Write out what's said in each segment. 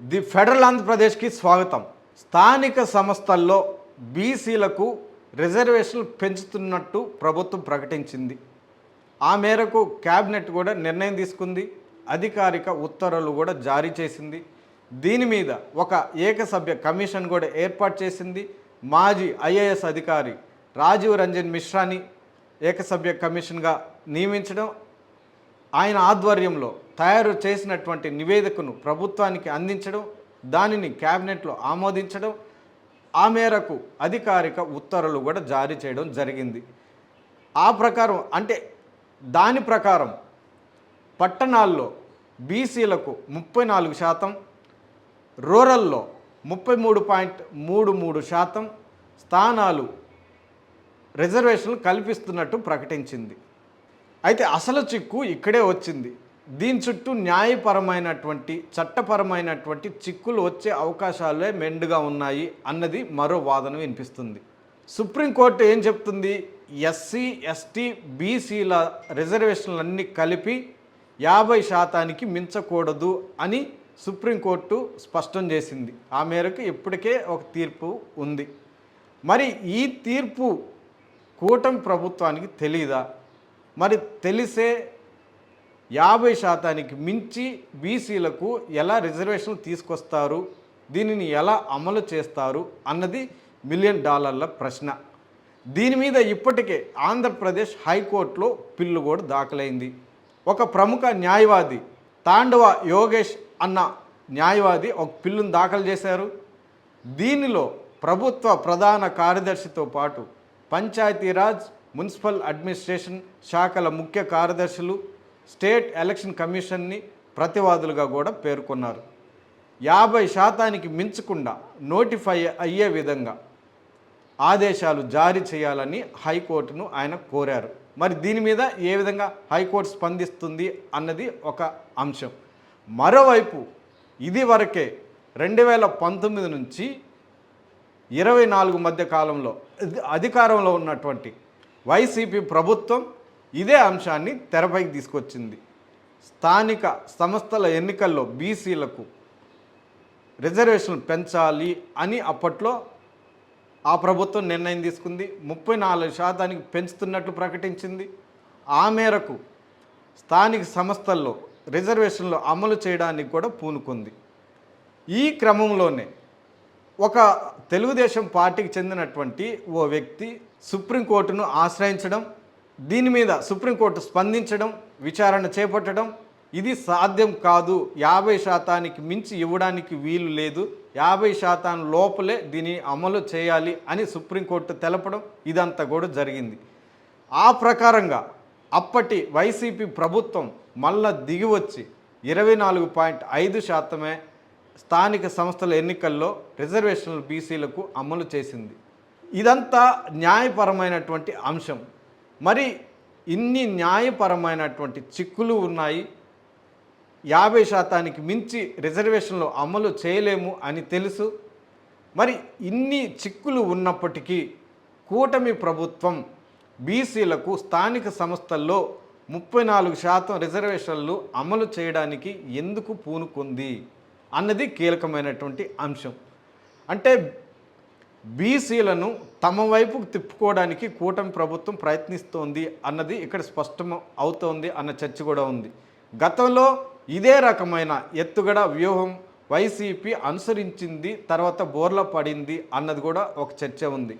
The federal ఆంధ్రప్రదేశ్కి స్వాగతం. స్థానిక సంస్థల్లో బీసీలకు రిజర్వేషన్లు పెంచుతున్నట్టు ప్రభుత్వం ప్రకటించింది. ఆ మేరకు క్యాబినెట్ కూడా నిర్ణయం తీసుకుంది. అధికారిక ఉత్తర్వులు కూడా జారీ చేసింది. దీని మీద ఒక ఏకసభ్య కమిషన్ కూడా ఏర్పాటు చేసింది. మాజీ ఐఏఎస్ అధికారి రాజీవ్ రంజన్ మిశ్రాని ఏకసభ్య కమిషన్గా నియమించడం, ఆయన ఆధ్వర్యంలో తయారు చేసినటువంటి నివేదికను ప్రభుత్వానికి అందించడం, దానిని క్యాబినెట్లో ఆమోదించడం, ఆ మేరకు అధికారిక ఉత్తర్వులు కూడా జారీ చేయడం జరిగింది. ఆ ప్రకారం అంటే దాని ప్రకారం పట్టణాల్లో బీసీలకు 34%, రూరల్లో 33.33% స్థానాలు రిజర్వేషన్లు కల్పిస్తున్నట్టు ప్రకటించింది. అయితే అసలు చిక్కు ఇక్కడే వచ్చింది. దీని చుట్టూ న్యాయపరమైనటువంటి చట్టపరమైనటువంటి చిక్కులు వచ్చే అవకాశాలే మెండుగా ఉన్నాయి అన్నది మరో వాదన వినిపిస్తుంది. సుప్రీంకోర్టు ఏం చెప్తుంది? ఎస్సీ, ఎస్టీ, బీసీల రిజర్వేషన్లన్నీ కలిపి 50% మించకూడదు అని సుప్రీంకోర్టు స్పష్టం చేసింది. ఆ మేరకు ఇప్పటికే ఒక తీర్పు ఉంది. మరి ఈ తీర్పు కూటమి ప్రభుత్వానికి తెలీదా? మరి తెలిసే 50% మించి బీసీలకు ఎలా రిజర్వేషన్ తీసుకొస్తారు, దీనిని ఎలా అమలు చేస్తారు అన్నది $1 మిలియన్ ప్రశ్న. దీని మీద ఇప్పటికే ఆంధ్రప్రదేశ్ హైకోర్టులో పిల్లు కూడా దాఖలైంది. ఒక ప్రముఖ న్యాయవాది తాండవ యోగేష్ అన్న న్యాయవాది ఒక పిల్లును దాఖలు చేశారు. దీనిలో ప్రభుత్వ ప్రధాన కార్యదర్శితో పాటు పంచాయతీరాజ్, మున్సిపల్ అడ్మినిస్ట్రేషన్ శాఖల ముఖ్య కార్యదర్శులు, స్టేట్ ఎలక్షన్ కమిషన్ని ప్రతివాదులుగా కూడా పేర్కొన్నారు. 50% మించకుండా నోటిఫై అయ్యే విధంగా ఆదేశాలు జారీ చేయాలని హైకోర్టును ఆయన కోరారు. మరి దీని మీద ఏ విధంగా హైకోర్టు స్పందిస్తుంది అన్నది ఒక అంశం. మరోవైపు ఇది వరకే 2019 నుంచి 24 మధ్య కాలంలో అధికారంలో ఉన్నటువంటి వైసీపీ ప్రభుత్వం ఇదే అంశాన్ని తెరపైకి తీసుకొచ్చింది. స్థానిక సంస్థల ఎన్నికల్లో బీసీలకు రిజర్వేషన్లు పెంచాలి అని అప్పట్లో ఆ ప్రభుత్వం నిర్ణయం తీసుకుంది. 34% పెంచుతున్నట్లు ప్రకటించింది. ఆ మేరకు స్థానిక సంస్థల్లో రిజర్వేషన్లు అమలు చేయడానికి కూడా పూనుకుంది. ఈ క్రమంలోనే ఒక తెలుగుదేశం పార్టీకి చెందినటువంటి ఓ వ్యక్తి సుప్రీంకోర్టును ఆశ్రయించడం, దీని మీద సుప్రీంకోర్టు స్పందించడం, విచారణ చేపట్టడం, ఇది సాధ్యం కాదు, 50% మించి ఇవ్వడానికి వీలు లేదు, 50% లోపలే దీన్ని అమలు చేయాలి అని సుప్రీంకోర్టు తెలపడం, ఇదంతా కూడా జరిగింది. ఆ ప్రకారంగా అప్పటి వైసీపీ ప్రభుత్వం మళ్ళా దిగివచ్చి 24.5% స్థానిక సంస్థల ఎన్నికల్లో రిజర్వేషన్లు బీసీలకు అమలు చేసింది. ఇదంతా న్యాయపరమైనటువంటి అంశం. మరి ఇన్ని న్యాయపరమైనటువంటి చిక్కులు ఉన్నాయి. 50% మించి రిజర్వేషన్లు అమలు చేయలేము అని తెలుసు. మరి ఇన్ని చిక్కులు ఉన్నప్పటికీ కూటమి ప్రభుత్వం బీసీలకు స్థానిక సంస్థల్లో 34% రిజర్వేషన్లు అమలు చేయడానికి ఎందుకు పూనుకుంది అన్నది కీలకమైనటువంటి అంశం. అంటే బీసీలను తమ వైపుకు తిప్పుకోవడానికి కూటమి ప్రభుత్వం ప్రయత్నిస్తోంది అన్నది ఇక్కడ స్పష్టం అవుతోంది అన్న చర్చ కూడా ఉంది. గతంలో ఇదే రకమైన ఎత్తుగడ వ్యూహం వైసీపీ అనుసరించింది, తర్వాత బోర్ల పడింది అన్నది కూడా ఒక చర్చ ఉంది.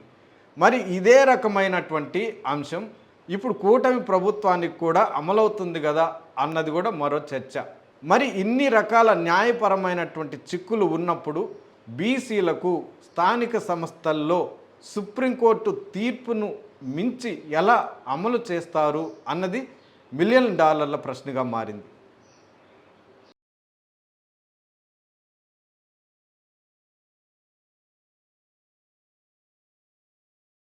మరి ఇదే రకమైనటువంటి అంశం ఇప్పుడు కూటమి ప్రభుత్వానికి కూడా అమలవుతుంది కదా అన్నది కూడా మరో చర్చ. మరి ఇన్ని రకాల న్యాయపరమైనటువంటి చిక్కులు ఉన్నప్పుడు బీసీలకు స్థానిక సంస్థల్లో సుప్రీంకోర్టు తీర్పును మించి ఎలా అమలు చేస్తారు అన్నది $1 మిలియన్ ప్రశ్నగా మారింది.